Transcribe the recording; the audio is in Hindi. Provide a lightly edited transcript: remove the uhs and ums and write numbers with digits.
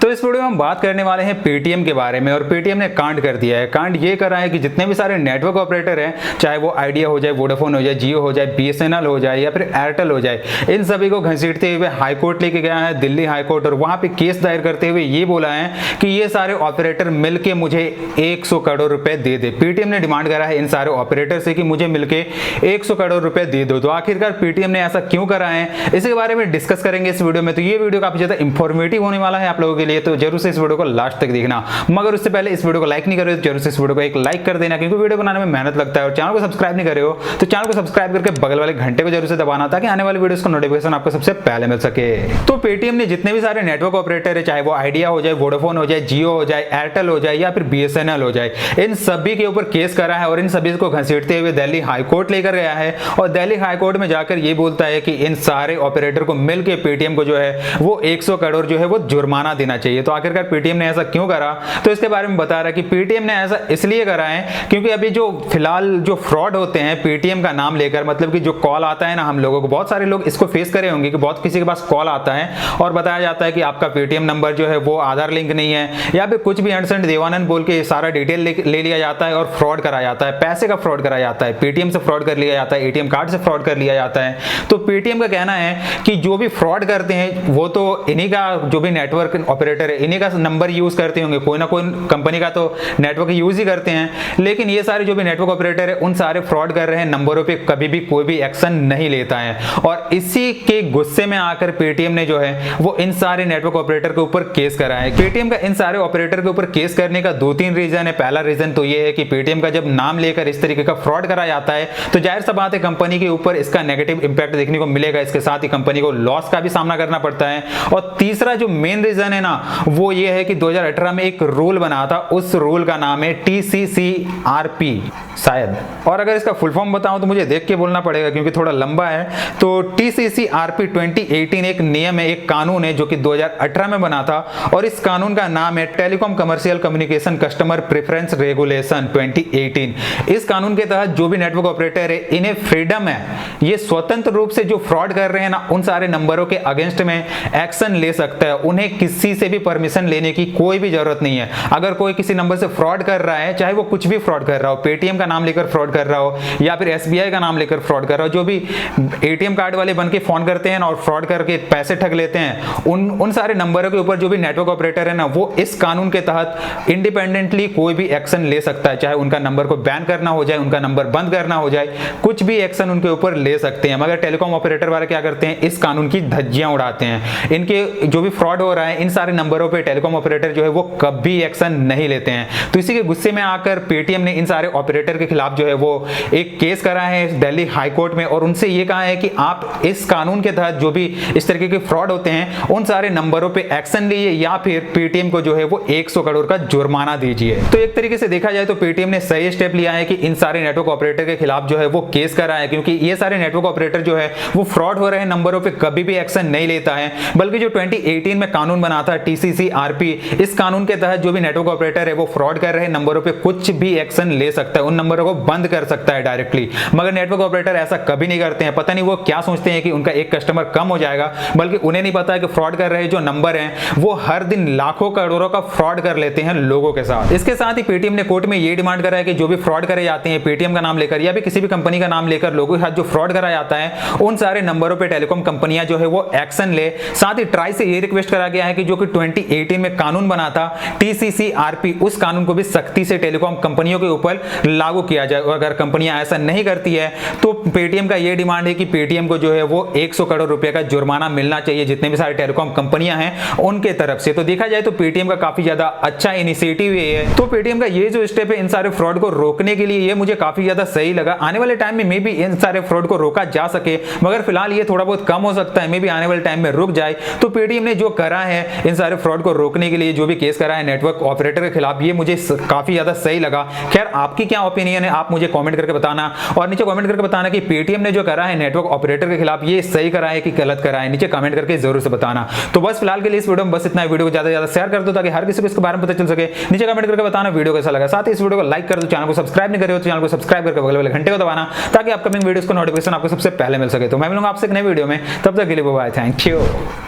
तो इस वीडियो में हम बात करने वाले हैं पेटीएम के बारे में। और पेटीएम ने कांड कर दिया है। कांड ये कर रहा है कि जितने भी सारे नेटवर्क ऑपरेटर हैं, चाहे वो आइडिया हो जाए, वोडाफोन हो जाए, जियो हो जाए, बीएसएनएल हो जाए या फिर एयरटेल हो जाए, इन सभी को घसीटते हुए हाईकोर्ट लेके गया है, दिल्ली हाईकोर्ट। और वहां पे केस दायर करते हुए ये बोला है कि ये सारे ऑपरेटर मिलके मुझे 100 करोड़ रुपए दे दे। पेटीएम ने डिमांड करा है इन सारे ऑपरेटर से कि मुझे मिलके 100 करोड़ रुपए दे दो। तो आखिरकार पेटीएम ने ऐसा क्यों करा है, इसके बारे में डिस्कस करेंगे इस वीडियो में। तो ये वीडियो काफी ज्यादा इंफॉर्मेटिव होने वाला है आप लोगों के लिए, तो जरूर से इस वीडियो को लास्ट तक देखना। मगर उससे पहले इस वीडियो को लाइक नहीं करे तो जरूर से इस वीडियो को एक लाइक कर देना, क्योंकि वीडियो बनाने में मेहनत लगता है। और चैनल को सब्सक्राइब नहीं करे हो तो चैनल को सब्सक्राइब करके बगल वाले घंटे को जरूर से दबाना, ताकि आने वाले वीडियोस का नोटिफिकेशन आपको सबसे पहले मिल सके। तो पेटीएम ने जितने भी सारे नेटवर्क ऑपरेटर है, चाहे वो आइडिया हो जाए, वोडाफोन हो जाए, जियो हो जाए, एयरटेल हो जाए या फिर बीएसएनएल हो जाए, इन सभी के ऊपर केस करा है और इन सभी को घसीटते हुए दिल्ली हाईकोर्ट लेकर गया है। और दिल्ली हाईकोर्ट में जाकर ये बोलता है कि इन सारे ऑपरेटर को मिलकर पेटीएम को जो है वो 100 करोड़ जो है वो जुर्माना देना चाहिए। तो आखिरकार पेटीएम ने ऐसा क्यों करा, तो इसके बारे में बता रहा है कि पेटीएम ने ऐसा इसलिए करा है क्योंकि अभी जो फिलहाल जो फ्रॉड होते हैं पेटीएम का नाम लेकर, मतलब कि जो कॉल आता है ना हम लोगों को, बहुत सारे लोग इसको फेस करे होंगे कि बहुत किसी के पास कॉल आता है और बताया जाता है कि आपका पेटीएम नंबर जो है वो आधार लिंक नहीं है, या फिर कुछ भी एंड देवानंद बोल के सारा डिटेल ले लिया जाता है और फ्रॉड करा जाता है, पैसे का फ्रॉड करा जाता है, पेटीएम से फ्रॉड कर लिया जाता है, एटीएम कार्ड से फ्रॉड कर लिया जाता है। तो पेटीएम का कहना है कि जो भी फ्रॉड करते हैं वो तो इन्हीं का, जो भी नेटवर्क ऑपरेटर है इन्हीं का नंबर यूज करते होंगे, कोई ना कोई कंपनी का तो नेटवर्क यूज ही करते हैं। लेकिन ये सारे जो भी नेटवर्क ऑपरेटर है उन सारे फ्रॉड कर रहे हैं नंबरों पे कभी भी कोई भी एक्शन नहीं लेता है। और इसी के गुस्से में आकर पेटीएम ने जो है वो इन सारे नेटवर्क ऑपरेटर के ऊपर केस करा है। पेटीएम का इन सारे ऑपरेटर के ऊपर केस करने का 2-3 रीजन है। पहला रीजन तो ये है कि पेटीएम का जब नाम लेकर इस तरीके का फ्रॉड करा जाता है तो जाहिर सा बात है कंपनी के ऊपर इसका नेगेटिव इंपैक्ट देखने को मिलेगा, इसके साथ ही कंपनी को लॉस का भी सामना करना पड़ता है। और तीसरा जो मेन रीजन है ना वो ये है कि 2018 में एक रूल बना था, उस रूल का नाम है TCCRP शायद, और अगर इसका फुल फॉर्म बताऊं तो मुझे देख के बोलना पड़ेगा क्योंकि थोड़ा लंबा है। तो TCCRP 2018 एक नियम है, एक कानून है जो कि 2018 में बना था, और इस कानून का नाम है telecom commercial communication customer preference regulation 2018। इस कानून के तहत जो भी नेटवर्क ऑपरेटर है इन्हें फ्रीडम है, ये स्वतंत्र रूप से जो फ्रॉड कर रहे हैं ना उन सारे नंबरों के अगेंस्ट में एक्शन ले सकता है। उन्हें किसी से भी परमिशन लेने की कोई भी जरूरत नहीं है। अगर कोई किसी नंबर से फ्रॉड कर रहा है, चाहे वो कुछ भी फ्रॉड कर रहा हो, पेटीएम का नाम लेकर फ्रॉड कर रहा हो या फिर एसबीआई का नाम लेकर फ्रॉड कर रहा हो, जो भी एटीएम कार्ड वाले बन के फोन करते हैं और फ्रॉड करके पैसे ठग लेते हैं, उन सारे नंबरों के ऊपर जो भी नेटवर्क ऑपरेटर है ना वो इस कानून के तहत इंडिपेंडेंटली कोई भी एक्शन ले सकता है। चाहे उनका नंबर को बैन करना हो जाए, उनका नंबर बंद करना हो जाए, कुछ भी एक्शन उनके ऊपर ले सकते हैं। मगर टेलीकॉम ऑपरेटर वाले क्या करते हैं, इस कानून की धज्जियां उड़ाते हैं। इनके जो भी फ्रॉड हो रहा है इन सारे नंबरों पे टेलीकॉम ऑपरेटर जो है वो कभी एक्शन नहीं लेते हैं। तो इसी के गुस्से में आकर पेटीएम ने इन सारे ऑपरेटर के खिलाफ जो है वो एक केस करा है दिल्ली हाईकोर्ट में, और उनसे ये कहा है कि आप इस कानून के तहत जो भी इस तरीके के फ्रॉड होते हैं उन सारे नंबरों पे एक्शन लीजिए, या फिर पेटीएम को जो है वो 100 करोड़ का जुर्माना दीजिए। तो एक तरीके से देखा जाए तो पेटीएम ने सही स्टेप लिया है कि इन सारे नेटवर्क ऑपरेटर के खिलाफ जो है वो केस करा है, क्योंकि ये सारे नेटवर्क ऑपरेटर जो है वो फ्रॉड हो रहे हैं नंबरों पे कभी भी एक्शन नहीं लेता है। बल्कि जो 2018 में कानून बना था TCCRP, इस कानून के तहत जो भी नेटवर्क ऑपरेटर है वो फ्रॉड कर रहे हैं नंबरों पे कुछ भी एक्शन ले सकता है, उन नंबरों को बंद कर सकता है डायरेक्टली। मगर नेटवर्क ऑपरेटर ऐसा कभी नहीं करते हैं। पता नहीं वो क्या सोचते हैं कि उनका एक कस्टमर कम हो जाएगा, बल्कि उन्हें नहीं पता है कि फ्रॉड कर रहे जो नंबर हैं वो हर दिन लाखों करोड़ों का फ्रॉड कर लेते हैं लोगों के साथ। इसके साथ ही पेटीएम ने कोर्ट में ये डिमांड करा है कि जो भी फ्रॉड करे जाते हैं पेटीएम का नाम लेकर या भी किसी भी कंपनी का नाम लेकर लोगों के साथ जो फ्रॉड करा जाता है उन सारे नंबरों पे टेलीकॉम कंपनियां जो है वो एक्शन ले। साथ ही ट्राई से ये रिक्वेस्ट करा गया है कि जो कि 2018 में कानून बना था TCCRP, उस कानून को भी सख्ती से टेलीकॉम कंपनियों के ऊपर लागू किया जाए। और अगर कंपनियां ऐसा नहीं करती है तो पेटीएम का ये डिमांड है कि पेटीएम को जो है वो 100 करोड़ रुपए का जुर्माना मिलना चाहिए जितने भी सारे टेलीकॉम कंपनियां हैं उनके तरफ से। तो देखा जाए तो पेटीएम का काफी ज्यादा अच्छा इनिशिएटिव है। तो पेटीएम का ये जो स्टेप है इन सारे फ्रॉड को रोकने के लिए, ये मुझे काफी ज्यादा सही लगा। आने वाले टाइम में मे बी इन सारे फ्रॉड को रोका जा सके, मगर फिलहाल ये थोड़ा बहुत कम हो सकता है, मे बी आने वाले टाइम में रुक जाए। तो पेटीएम ने जो करा है इन सारे फ्रॉड को रोकने के लिए, जो भी केस करा है नेटवर्क ऑपरेटर के खिलाफ, ये मुझे काफी ज्यादा सही लगा। खैर आपकी क्या ओपिनियन है आप मुझे कमेंट करके बताना, और नीचे कमेंट करके बताना कि पेटीएम ने जो करा है नेटवर्क ऑपरेटर के खिलाफ ये सही करा है कि गलत करा है, नीचे कमेंट करके जरूर से बताना। तो बस फिलहाल के लिए इस वीडियो में बस इतना ही। वीडियो को ज्यादा से ज्यादा शेयर कर दो ताकि हर किसी को इसके बारे में पता चल सके। नीचे कमेंट करके बताना वीडियो कैसा लगा। साथ ही इस वीडियो को लाइक कर दो, चैनल को सब्सक्राइब नहीं करे हो तो चैनल को सब्सक्राइब करके बगल वाले घंटे को दबाना, ताकि अपकमिंग वीडियोस का नोटिफिकेशन आपको सबसे पहले मिल सके। तो मैं मिलूंगा आपसे एक नई वीडियो में, तब तक के लिए बाय, थैंक यू।